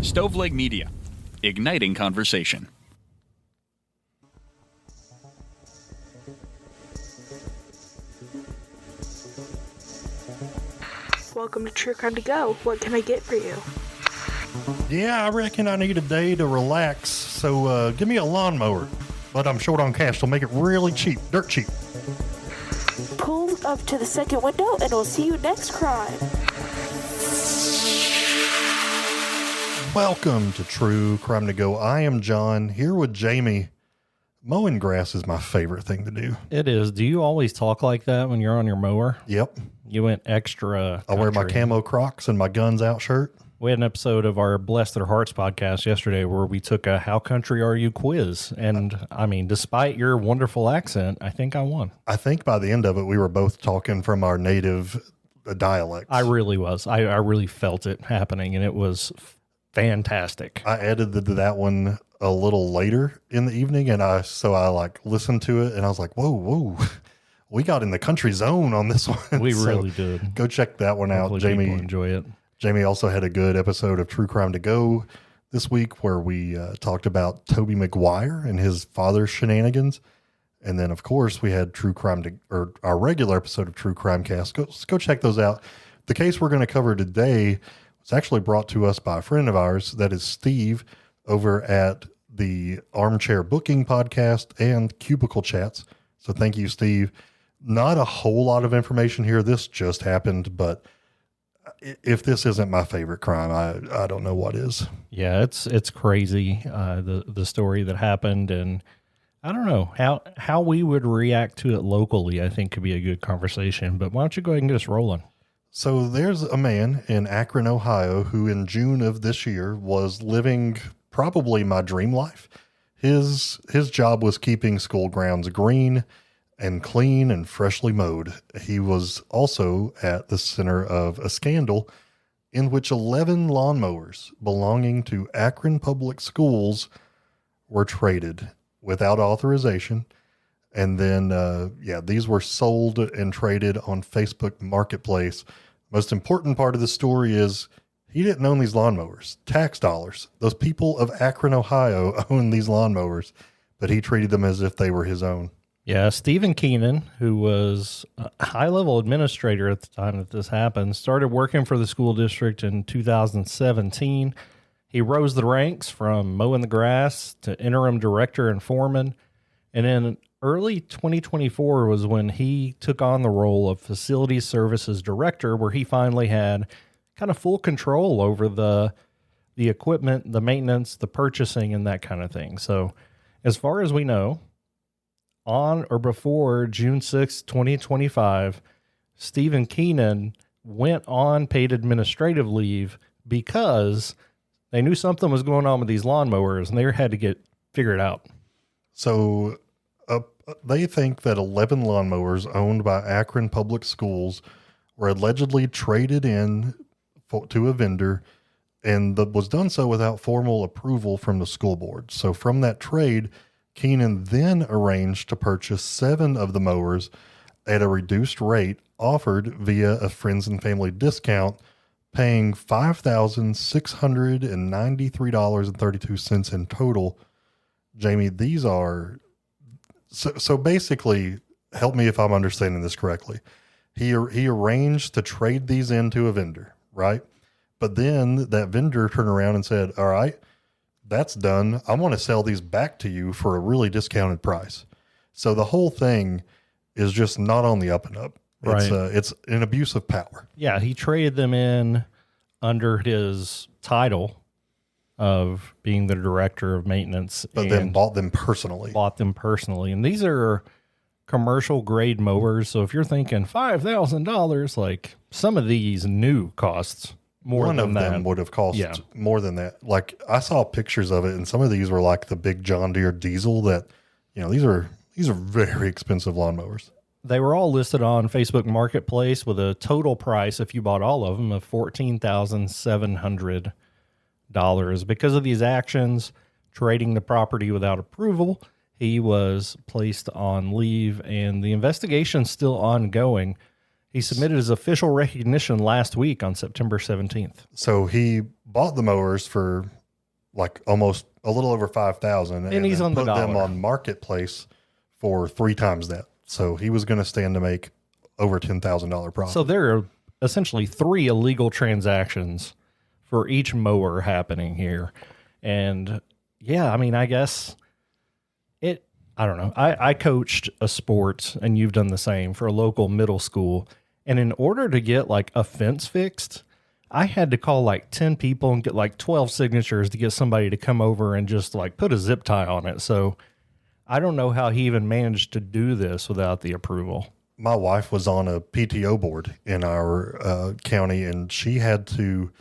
Stoveleg Media, igniting conversation. Welcome to True Crime to Go. What can I get for you? Yeah, I reckon I need a day to relax, so give me a lawnmower. But I'm short on cash, so make it really cheap, dirt cheap. Pull up to the second window and we'll see you next crime. Welcome to True Crime to Go. I am John, here with Jamie. Mowing grass is my favorite thing to do. It is. Do you always talk like that when you're on your mower? Yep. You went extra country. I wear my camo Crocs and my guns out shirt. We had an episode of our Bless Their Hearts podcast yesterday where we took a How Country Are You quiz. And I mean, despite your wonderful accent, I think I won. I think by the end of it, we were both talking from our native dialects. I really was. I really felt it happening, and it was fantastic. I edited that one a little later in the evening, and I listened to it, and I was like, whoa, we got in the country zone on this one. We really did. Go check that one out. Hopefully Jamie, people enjoy it. Jamie also had a good episode of True Crime to Go this week where we talked about Toby Maguire and his father's shenanigans. And then, of course, we had our regular episode of True Crime Cast. Go check those out. The case we're going to cover today was actually brought to us by a friend of ours. That is Steve over at the Armchair Booking Podcast and Cubicle Chats. So thank you, Steve. Not a whole lot of information here. This just happened, but if this isn't my favorite crime, I don't know what is. Yeah, it's crazy, the story that happened, and I don't know how we would react to it locally. I think could be a good conversation, but why don't you go ahead and get us rolling? So there's a man in Akron, Ohio, who in June of this year was living probably my dream life. His job was keeping school grounds green and clean and freshly mowed. He was also at the center of a scandal in which 11 lawnmowers belonging to Akron Public Schools were traded without authorization. And then, these were sold and traded on Facebook Marketplace. Most important part of the story is he didn't own these lawnmowers. Tax dollars. Those people of Akron, Ohio own these lawnmowers, but he treated them as if they were his own. Yeah, Stephen Keenan, who was a high-level administrator at the time that this happened, started working for the school district in 2017. He rose the ranks from mowing the grass to interim director and foreman. And in early 2024 was when he took on the role of facilities services director, where he finally had kind of full control over the equipment, the maintenance, the purchasing, and that kind of thing. So as far as we know, on or before June 6, 2025, Stephen Keenan went on paid administrative leave because they knew something was going on with these lawnmowers and they had to get figured out. So they think that 11 lawnmowers owned by Akron Public Schools were allegedly traded in to a vendor, and that was done so without formal approval from the school board. So from that trade, Keenan then arranged to purchase 7 of the mowers at a reduced rate offered via a friends and family discount, paying $5,693.32 in total. Jamie, these are... So basically, help me if I'm understanding this correctly. He arranged to trade these into a vendor, right? But then that vendor turned around and said, all right, that's done. I want to sell these back to you for a really discounted price. So the whole thing is just not on the up and up. Right. It's an abuse of power. Yeah, he traded them in under his title of being the director of maintenance. But then bought them personally. And these are commercial grade mowers. So if you're thinking $5,000, like some of these new costs more than that. One of them would have cost more than that. Like I saw pictures of it, and some of these were like the big John Deere diesel that, these are very expensive lawnmowers. They were all listed on Facebook Marketplace with a total price, if you bought all of them, of $14,700. Because of these actions, trading the property without approval, he was placed on leave, and the investigation's still ongoing. He submitted his official recognition last week on September 17th. So he bought the mowers for like almost a little over 5,000, and he's then on the put them dollar. on marketplace for 3 times that. So he was going to stand to make over $10,000 profit. So there are essentially 3 illegal transactions for each mower happening here. And yeah, I mean, I guess I don't know. I coached a sport, and you've done the same, for a local middle school. And in order to get like a fence fixed, I had to call like 10 people and get like 12 signatures to get somebody to come over and just like put a zip tie on it. So I don't know how he even managed to do this without the approval. My wife was on a PTO board in our county, and she had to,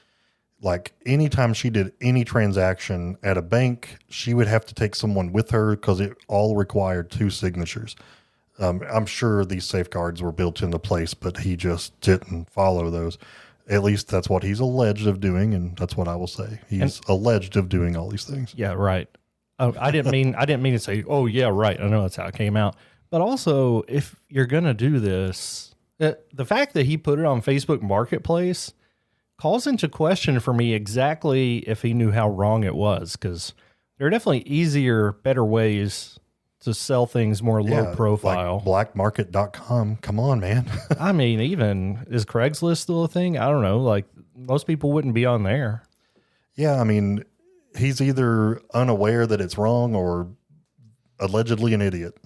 like, anytime she did any transaction at a bank, she would have to take someone with her because it all required 2 signatures. I'm sure these safeguards were built into place, but he just didn't follow those. At least that's what he's alleged of doing, and that's what I will say. He's alleged of doing all these things. Yeah, right. Oh, I didn't mean to say, oh yeah, right. I know that's how it came out. But also, if you're going to do this, the fact that he put it on Facebook Marketplace calls into question for me exactly if he knew how wrong it was, because there are definitely easier, better ways to sell things more low profile. Like blackmarket.com. Come on, man. I mean, even, is Craigslist still a thing? I don't know. Like, most people wouldn't be on there. Yeah, I mean, he's either unaware that it's wrong or allegedly an idiot.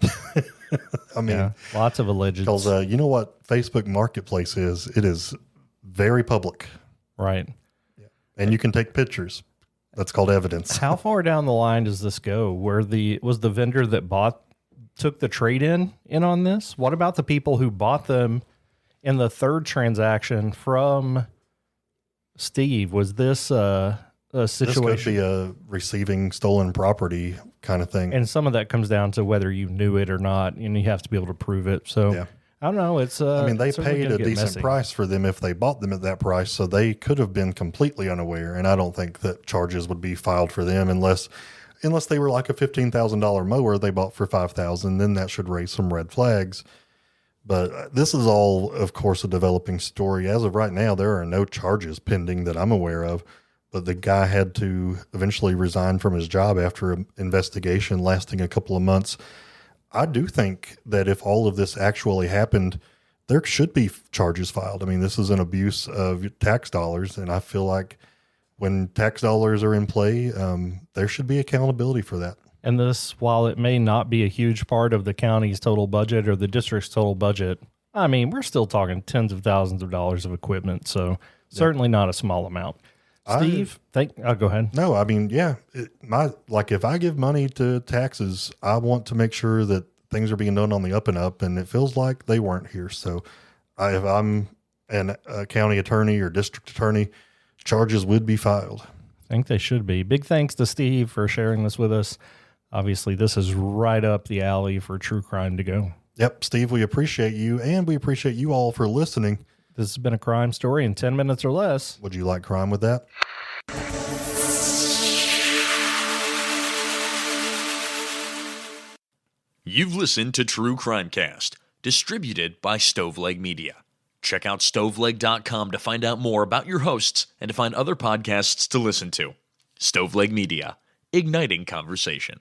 I mean, Yeah, lots of alleged. Because you know what Facebook Marketplace is? It is very public. Right. And you can take pictures. That's called evidence. How far down the line does this go? Was the vendor that took the trade-in on this? What about the people who bought them in the 3rd transaction from Steve? Was this a situation? This could be a receiving stolen property kind of thing. And some of that comes down to whether you knew it or not, and you have to be able to prove it. So Yeah. I don't know. It's I mean, they certainly paid gonna a get decent messy. price for them if they bought them at that price, so they could have been completely unaware. And I don't think that charges would be filed for them unless they were like a $15,000 mower they bought for $5,000. Then that should raise some red flags. But this is all, of course, a developing story. As of right now, there are no charges pending that I'm aware of. But the guy had to eventually resign from his job after an investigation lasting a couple of months. I do think that if all of this actually happened, there should be charges filed. I mean, this is an abuse of tax dollars, and I feel like when tax dollars are in play, there should be accountability for that. And this, while it may not be a huge part of the county's total budget or the district's total budget, I mean, we're still talking tens of thousands of dollars of equipment, so certainly not a small amount. Steve, go ahead. No, I mean, yeah, if I give money to taxes, I want to make sure that things are being done on the up and up, and it feels like they weren't here. So if I'm a county attorney or district attorney, charges would be filed. I think they should be. Big thanks to Steve for sharing this with us. Obviously, this is right up the alley for true crime to go. Yep, Steve, we appreciate you, and we appreciate you all for listening. This has been a crime story in 10 minutes or less. Would you like crime with that? You've listened to True Crimecast, distributed by Stoveleg Media. Check out stoveleg.com to find out more about your hosts and to find other podcasts to listen to. Stoveleg Media, igniting conversation.